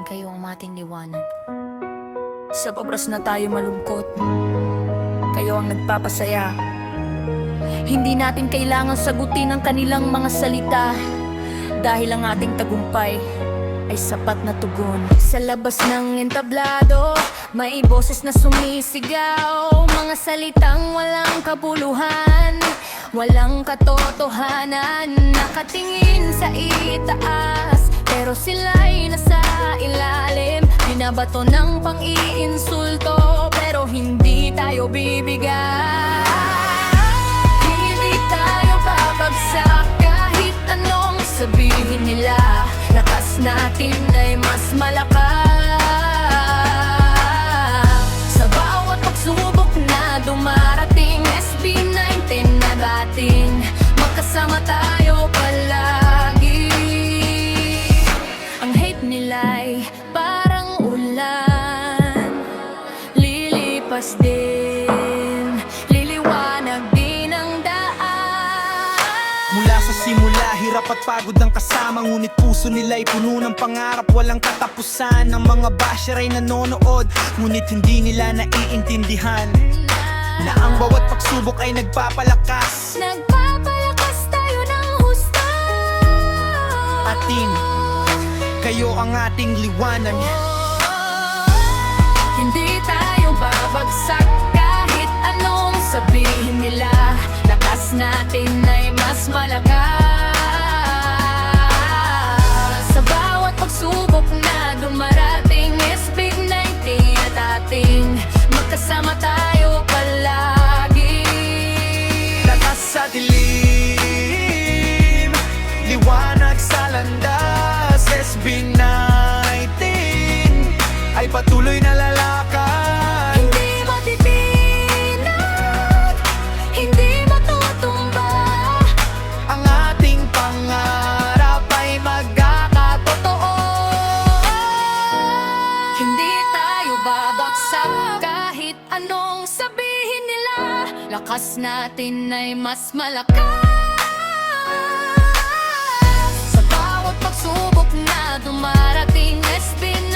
kayo ang ating liwanag. Sa obras na tayo malungkot, kayo ang nagpapasaya. Hindi natin kailangan sagutin ang kanilang mga salita, dahil ang ating tagumpay ay sapat na tugon. Sa labas ng entablado, may boses na sumisigaw, mga salitang walang kabuluhan, walang katotohanan. Nakatingin sa itaas, pero sila'y nasa ilalim. Binabato ng pang-iinsulto, pero hindi tayo bibigay. Hindi tayo babagsak kahit anong sabihin nila. Lakas natin ay mas malakas. Sa bawat pagsubok na dumarating, SB19 na dating, magkasama tayo palagi. Ang hate nila'y parang ulan, lilipas din, liliwanag din ang daan. Mula sa simula, hirap at pagod ang kasama, ngunit puso nila'y puno ng pangarap, walang katapusan. Ang mga basher ay nanonood, ngunit hindi nila naiintindihan na ang bawat pagsubok ay nagpapalakas. Nagpapalakas tayo ng husto. Atin, kayo ang ating liwanag. Hindi tayo babagsak kahit anong sabihin nila. Lakas natin ay mas malakas. Sa bawat pagsubok na dumarating, SB19 at ating, magkasama tayo palagi. Lakas sa dilim, liwanag sa landas, SB19 ay patuloy na lalakad. Hindi matitinag, hindi matutumba. Ang ating pangarap ay magkakatotoo. Hindi tayo babagsak kahit anong sabihin nila. Lakas natin ay mas malakas. Sa bawat pagsubok na dumarating, SB19